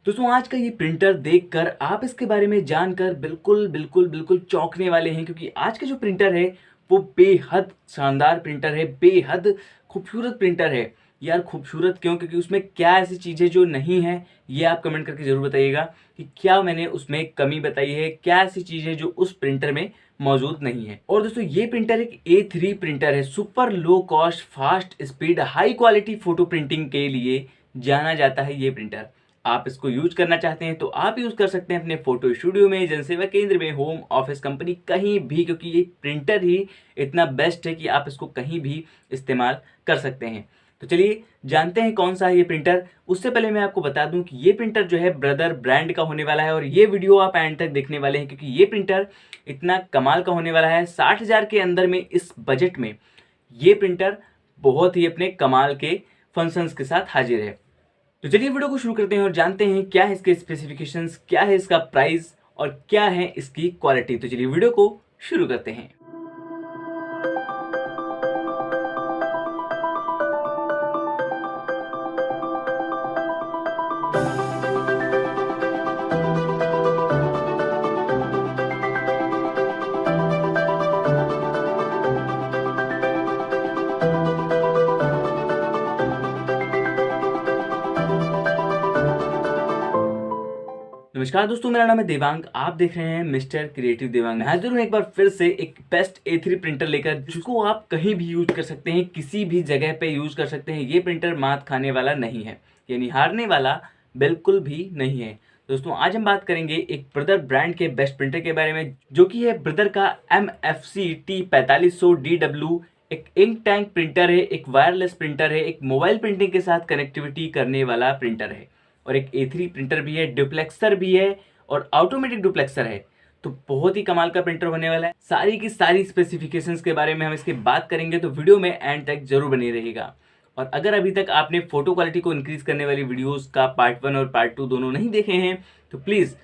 दोस्तों आज का ये प्रिंटर देखकर आप इसके बारे में जानकर बिल्कुल बिल्कुल बिल्कुल चौंकने वाले हैं, क्योंकि आज का जो प्रिंटर है वो बेहद शानदार प्रिंटर है, बेहद खूबसूरत प्रिंटर है। यार खूबसूरत क्यों? क्योंकि उसमें क्या ऐसी चीज़ें जो नहीं है, ये आप कमेंट करके ज़रूर बताइएगा कि क्या मैंने उसमें कमी बताई है, क्या ऐसी चीज़ें जो उस प्रिंटर में मौजूद नहीं है। और दोस्तों ये प्रिंटर एक A3 प्रिंटर है, super low cost fast speed high quality photo printing के लिए जाना जाता है। ये प्रिंटर आप इसको यूज करना चाहते हैं तो आप यूज कर सकते हैं अपने फोटो स्टूडियो में, जनसेवा केंद्र में, होम ऑफिस, कंपनी, कहीं भी, क्योंकि ये प्रिंटर ही इतना बेस्ट है कि आप इसको कहीं भी इस्तेमाल कर सकते हैं। तो चलिए जानते हैं कौन सा है ये प्रिंटर। उससे पहले मैं आपको बता दूं कि ये प्रिंटर जो है ब्रदर ब्रांड का होने वाला है, और ये वीडियो आप एंड तक देखने वाले हैं क्योंकि ये प्रिंटर इतना कमाल का होने वाला है। 60,000 के अंदर में, इस बजट में ये प्रिंटर बहुत ही अपने कमाल के फंक्शंस के साथ हाजिर है। तो चलिए वीडियो को शुरू करते हैं और जानते हैं क्या है इसके स्पेसिफिकेशंस, क्या है इसका प्राइस और क्या है इसकी क्वालिटी। तो चलिए वीडियो को शुरू करते हैं। नमस्कार दोस्तों, मेरा नाम है देवांग। आप देख रहे हैं मिस्टर क्रिएटिव देवांग। मैं हाजिर हूँ एक बार फिर से एक बेस्ट A3 प्रिंटर लेकर, जिसको आप कहीं भी यूज कर सकते हैं, किसी भी जगह पे यूज कर सकते हैं। ये प्रिंटर मात खाने वाला नहीं है, यानी हारने वाला बिल्कुल भी नहीं है। दोस्तों आज हम बात करेंगे एक ब्रदर ब्रांड के बेस्ट प्रिंटर के बारे में, जो कि है ब्रदर का MFC T4500DW। एक इंक टैंक प्रिंटर है, एक वायरलेस प्रिंटर है, एक मोबाइल प्रिंटिंग के साथ कनेक्टिविटी करने वाला प्रिंटर है, और एक A3 प्रिंटर भी है, डुप्लेक्सर भी है और ऑटोमेटिक डुप्लेक्सर है। तो बहुत ही कमाल का प्रिंटर होने वाला है। सारी की सारी स्पेसिफिकेशंस के बारे में हम इसकी बात करेंगे, तो वीडियो में एंड तक जरूर बने रहेगा। और अगर अभी तक आपने फोटो क्वालिटी को इंक्रीज करने वाली वीडियोस का पार्ट 1 और पार्ट 2 दोनों नहीं देखे हैं तो प्लीज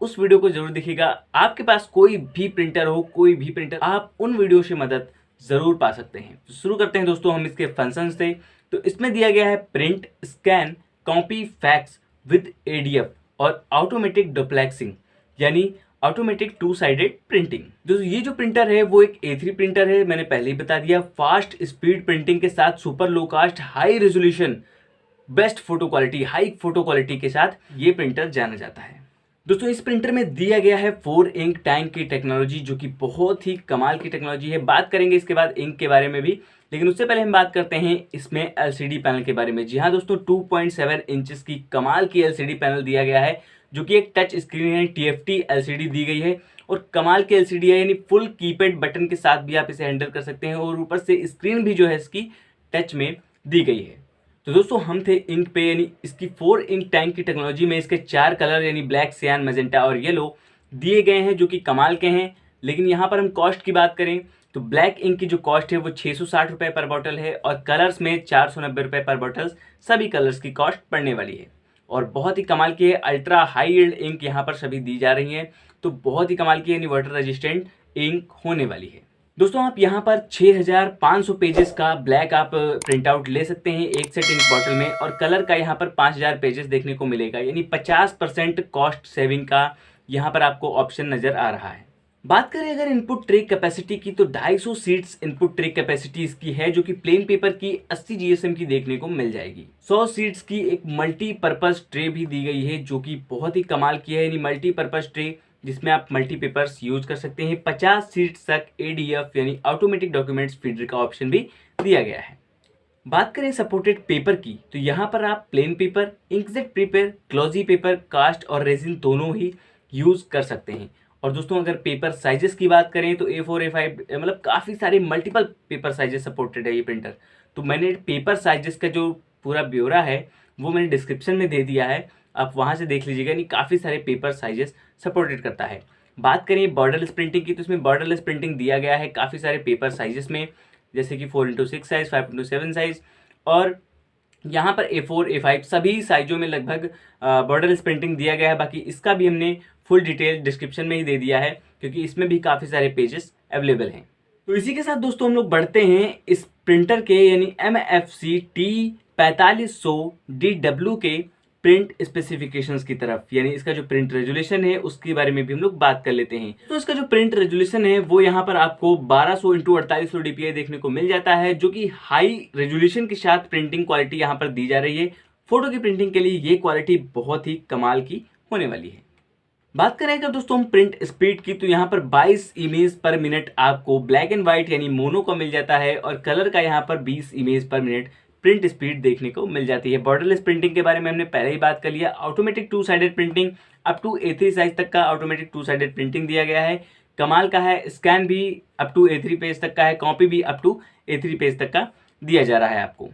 उस वीडियो को जरूर देखिएगा। आपके पास कोई भी प्रिंटर हो, कोई भी प्रिंटर, आप उन वीडियो से मदद जरूर पा सकते हैं। तो शुरू करते हैं दोस्तों हम इसके फंक्शन से। तो इसमें दिया गया है print, scan, copy, fax with ADF और ऑटोमेटिक डुप्लेक्सिंग, यानी ऑटोमेटिक 2 साइडेड प्रिंटिंग। दोस्तों ये जो प्रिंटर है वो एक A3 प्रिंटर है, मैंने पहले ही बता दिया। फास्ट स्पीड प्रिंटिंग के साथ super low cost high resolution best photo quality, high photo quality के साथ ये प्रिंटर जाना जाता है। दोस्तों इस प्रिंटर में दिया गया है 4 इंक टैंक की टेक्नोलॉजी, जो कि बहुत ही कमाल की टेक्नोलॉजी है। बात करेंगे इसके बाद इंक के बारे में भी, लेकिन उससे पहले हम बात करते हैं इसमें LCD पैनल के बारे में। जी हाँ दोस्तों, 2.7 इंचेस की कमाल की LCD पैनल दिया गया है, जो कि एक टच स्क्रीन है, TFT LCD दी गई है और कमाल की LCD है, यानी फुल कीपैड बटन के साथ भी आप इसे हैंडल कर सकते हैं, और ऊपर से स्क्रीन भी जो है इसकी टच में दी गई है। तो दोस्तों हम थे इंक पे, यानी इसकी 4 इंक टैंक की टेक्नोलॉजी में इसके 4 कलर यानी ब्लैक, सियान, मैजेंटा और येलो दिए गए हैं, जो कि कमाल के हैं। लेकिन यहाँ पर हम कॉस्ट की बात करें तो ब्लैक इंक की जो कॉस्ट है वो 660 रुपये पर बॉटल है, और कलर्स में 490 रुपये पर बॉटल सभी कलर्स की कॉस्ट पड़ने वाली है। और बहुत ही कमाल की है, अल्ट्रा हाई यील्ड इंक यहाँ पर सभी दी जा रही हैं, तो बहुत ही कमाल की यानी वाटर रेजिस्टेंट इंक होने वाली है। दोस्तों आप यहाँ पर 6500 पेजेस का ब्लैक आप प्रिंट आउट ले सकते हैं एक सेट इंक बॉटल में, और कलर का यहाँ पर 5000 पेजेस देखने को मिलेगा, यानी 50% कॉस्ट सेविंग का यहाँ पर आपको ऑप्शन नजर आ रहा है। बात करें अगर इनपुट ट्रे कैपेसिटी की, तो 250 सीट्स इनपुट ट्रे कैपेसिटी इसकी है, जो कि प्लेन पेपर की 80 GSM की देखने को मिल जाएगी। 100 सीट्स की एक मल्टीपर्पज ट्रे भी दी गई है, जो कि बहुत ही कमाल की है, यानी मल्टीपर्पज ट्रे जिसमें आप मल्टी पेपर्स यूज कर सकते हैं। 50 सीट्स तक ADF यानी ऑटोमेटिक डॉक्यूमेंट्स फीडर का ऑप्शन भी दिया गया है। बात करें सपोर्टेड पेपर की, तो यहाँ पर आप plain paper, inkjet paper, glossy paper, cast और रेजिन दोनों ही यूज कर सकते हैं। और दोस्तों अगर पेपर साइजेस की बात करें तो A4, A5 मतलब काफ़ी सारे मल्टीपल पेपर साइजेस सपोर्टेड है ये प्रिंटर। तो मैंने पेपर साइजेस का जो पूरा ब्यौरा है वो मैंने डिस्क्रिप्शन में दे दिया है, आप वहाँ से देख लीजिएगा, नहीं काफ़ी सारे पेपर साइजेस सपोर्टेड करता है। बात करें बॉर्डरलेस प्रिंटिंग की, तो इसमें बॉर्डरलेस प्रिंटिंग दिया गया है काफ़ी सारे पेपर साइजेस में, जैसे कि 4x6 साइज, 5x7 साइज, और यहाँ पर A4, A5 सभी साइजों में लगभग बॉर्डरलेस प्रिंटिंग दिया गया है। बाकी इसका भी हमने फुल डिटेल डिस्क्रिप्शन में ही दे दिया है, क्योंकि इसमें भी काफ़ी सारे पेजेस अवेलेबल हैं। तो इसी के साथ दोस्तों हम लोग बढ़ते हैं इस प्रिंटर के, यानी MFC T4500DW के प्रिंट स्पेसिफिकेशंस की तरफ, यानी इसका जो प्रिंट रेजोल्यूशन है उसके बारे में भी हम लोग बात कर लेते हैं। तो इसका जो प्रिंट रेजोल्यूशन है वो यहाँ पर आपको 1200 × 4800 DPI देखने को मिल जाता है, जो कि हाई रेजोल्यूशन के साथ प्रिंटिंग क्वालिटी यहाँ पर दी जा रही है। फोटो की प्रिंटिंग के लिए ये क्वालिटी बहुत ही कमाल की होने वाली है। बात करें अगर दोस्तों हम प्रिंट स्पीड की, तो यहाँ पर 22 इमेज पर मिनट आपको ब्लैक एंड व्हाइट यानी मोनो का मिल जाता है, और कलर का यहाँ पर 20 इमेज पर मिनट प्रिंट स्पीड देखने को मिल जाती है। बॉर्डरलेस प्रिंटिंग के बारे में हमने पहले ही बात कर लिया। Automatic 2 sided printing up to A3 size तक का ऑटोमेटिक 2 साइडेड प्रिंटिंग दिया गया है, कमाल का है। स्कैन भी अप टू A3 पेज तक का है, कॉपी भी अप टू A3 पेज तक का दिया जा रहा है आपको।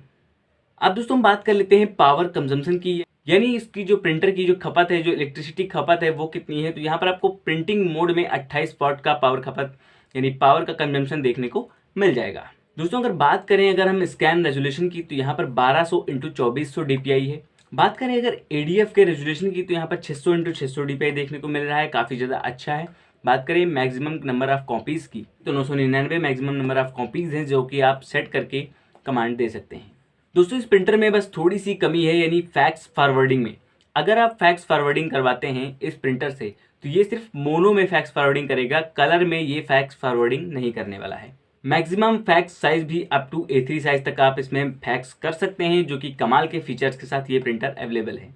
अब दोस्तों हम बात कर लेते हैं पावर कंजम्पशन की, यानी इसकी जो प्रिंटर की जो खपत है, जो इलेक्ट्रिसिटी खपत है वो कितनी है। तो यहाँ पर आपको प्रिंटिंग मोड में 28 वाट का पावर खपत यानी पावर का कंजम्पशन देखने को मिल जाएगा। दोस्तों अगर बात करें अगर हम स्कैन रेजोल्यूशन की, तो यहाँ पर 1200 × 2400 DPI है। बात करें अगर ADF के रेजोल्यूशन की, तो यहाँ पर 600 × 600 DPI देखने को मिल रहा है, काफ़ी ज़्यादा अच्छा है। बात करें मैक्सिमम नंबर ऑफ कॉपीज़ की, तो 999 मैक्सिमम नंबर ऑफ कॉपीज़ हैं जो कि आप सेट करके कमांड दे सकते हैं। दोस्तों इस प्रिंटर में बस थोड़ी सी कमी है, यानी फैक्स फॉरवर्डिंग में। अगर आप फैक्स फॉरवर्डिंग करवाते हैं इस प्रिंटर से, तो ये सिर्फ मोनो में फैक्स फॉरवर्डिंग करेगा, कलर में ये फैक्स फॉरवर्डिंग नहीं करने वाला है। मैक्सिमम फैक्स साइज भी अप टू A3 साइज तक आप इसमें फैक्स कर सकते हैं, जो कि कमाल के फीचर्स के साथ ये प्रिंटर अवेलेबल है।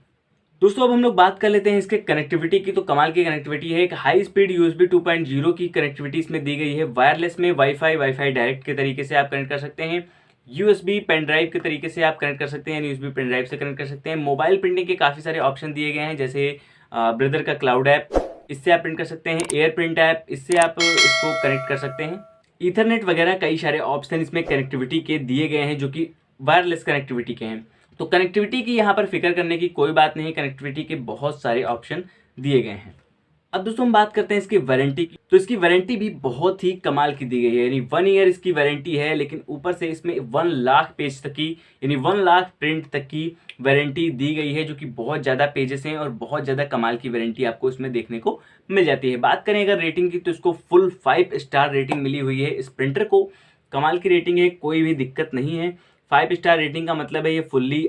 दोस्तों अब हम लोग बात कर लेते हैं इसके कनेक्टिविटी की। तो कमाल की कनेक्टिविटी है, एक हाई स्पीड USB 2.0 की कनेक्टिविटी इसमें दी गई है। वायरलेस में वाईफाई डायरेक्ट के तरीके से आप कनेक्ट कर सकते हैं, USB पेन ड्राइव के तरीके से आप कनेक्ट कर सकते हैं, USB पेन ड्राइव से कनेक्ट कर सकते हैं। मोबाइल प्रिंटिंग के काफ़ी सारे ऑप्शन दिए गए हैं, जैसे ब्रदर का क्लाउड ऐप, इससे आप प्रिंट कर सकते हैं। एयर प्रिंट ऐप, इससे आप इसको कनेक्ट कर सकते हैं। ईथरनेट वगैरह कई सारे ऑप्शन इसमें कनेक्टिविटी के दिए गए हैं, जो कि वायरलेस कनेक्टिविटी के हैं। तो कनेक्टिविटी की यहाँ पर फिक्र करने की कोई बात नहीं, कनेक्टिविटी के बहुत सारे ऑप्शन दिए गए हैं। अब दोस्तों हम बात करते हैं इसकी वारंटी की। तो इसकी वारंटी भी बहुत ही कमाल की दी गई है, यानी 1 ईयर इसकी वारंटी है, लेकिन ऊपर से इसमें 1 लाख पेज तक की यानी 1 लाख प्रिंट तक की वारंटी दी गई है, जो कि बहुत ज़्यादा पेजेस हैं और बहुत ज़्यादा कमाल की वारंटी आपको इसमें देखने को मिल जाती है। बात करें अगर रेटिंग की, तो इसको फुल 5 स्टार रेटिंग मिली हुई है। इस प्रिंटर को कमाल की रेटिंग है, कोई भी दिक्कत नहीं है। 5 स्टार रेटिंग का मतलब है ये फुल्ली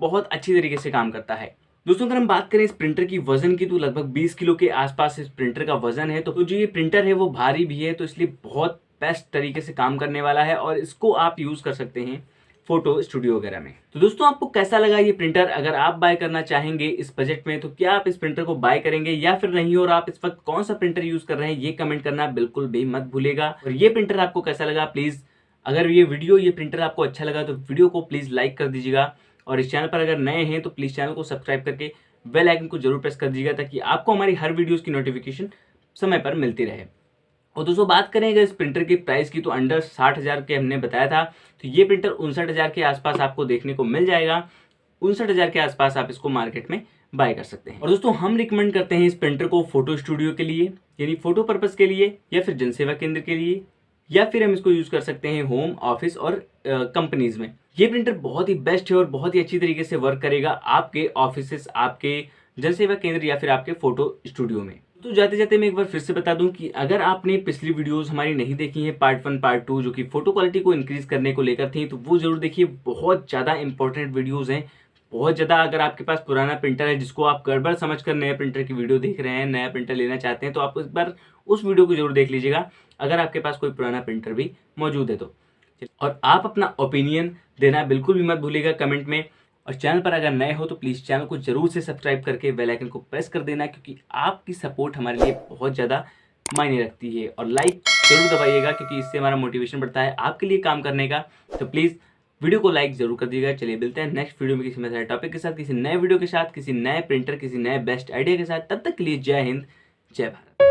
बहुत अच्छी तरीके से काम करता है। दोस्तों अगर हम बात करें इस प्रिंटर की वजन की, तो लगभग 20 किलो के आसपास इस प्रिंटर का वजन है। तो जो ये प्रिंटर है वो भारी भी है, तो इसलिए बहुत बेस्ट तरीके से काम करने वाला है, और इसको आप यूज़ कर सकते हैं फोटो स्टूडियो वगैरह में। तो दोस्तों आपको कैसा लगा ये प्रिंटर? अगर आप बाय करना चाहेंगे इस बजट में, तो क्या आप इस प्रिंटर को बाय करेंगे या फिर नहीं, और आप इस वक्त कौन सा प्रिंटर यूज़ कर रहे हैं ये कमेंट करना बिल्कुल भी मत भूलेगा। और ये प्रिंटर आपको कैसा लगा प्लीज़, अगर ये प्रिंटर आपको अच्छा लगा तो वीडियो को प्लीज़ लाइक कर दीजिएगा, और इस चैनल पर अगर नए हैं तो प्लीज़ चैनल को सब्सक्राइब करके बेल आइकन को जरूर प्रेस कर दीजिएगा, ताकि आपको हमारी हर वीडियोस की नोटिफिकेशन समय पर मिलती रहे। और दोस्तों बात करें अगर इस प्रिंटर की प्राइस की, तो अंडर 60,000 के हमने बताया था, तो ये प्रिंटर 59,000 के आसपास आपको देखने को मिल जाएगा। 59,000 के आसपास आप इसको मार्केट में बाय कर सकते हैं। और दोस्तों हम रिकमेंड करते हैं इस प्रिंटर को फोटो स्टूडियो के लिए, यानी फोटो पर्पज़ के लिए, या फिर जनसेवा केंद्र के लिए, या फिर हम इसको यूज़ कर सकते हैं होम, ऑफिस और कंपनीज में। ये प्रिंटर बहुत ही बेस्ट है और बहुत ही अच्छी तरीके से वर्क करेगा आपके ऑफिस, आपके जनसेवा केंद्र या फिर आपके फोटो स्टूडियो में। तो जाते जाते मैं एक बार फिर से बता दूं कि अगर आपने पिछली वीडियोस हमारी नहीं देखी हैं, पार्ट 1 पार्ट 2 जो कि फोटो क्वालिटी को इंक्रीज करने को लेकर थी, तो वो जरूर देखिए। बहुत ज़्यादा इंपॉर्टेंट वीडियोज़ हैं, बहुत ज़्यादा। अगर आपके पास पुराना प्रिंटर है जिसको आप गड़बड़ समझकर नए प्रिंटर की वीडियो देख रहे हैं, नया प्रिंटर लेना चाहते हैं, तो आप एक बार उस वीडियो को जरूर देख लीजिएगा, अगर आपके पास कोई पुराना प्रिंटर भी मौजूद है तो। और आप अपना ओपिनियन देना बिल्कुल भी मत भूलिएगा कमेंट में। और चैनल पर अगर नए हो तो प्लीज़ चैनल को जरूर से सब्सक्राइब करके बेल आइकन को प्रेस कर देना, क्योंकि आपकी सपोर्ट हमारे लिए बहुत ज़्यादा मायने रखती है। और लाइक जरूर दबाइएगा, क्योंकि इससे हमारा मोटिवेशन बढ़ता है आपके लिए काम करने का। तो प्लीज़ वीडियो को लाइक जरूर कर दीजिएगा। चलिए मिलते हैं नेक्स्ट वीडियो में किसी नए टॉपिक के साथ, किसी नए वीडियो के साथ, किसी नए प्रिंटर, किसी नए बेस्ट आइडिया के साथ। तब तक के लिए जय हिंद, जय भारत।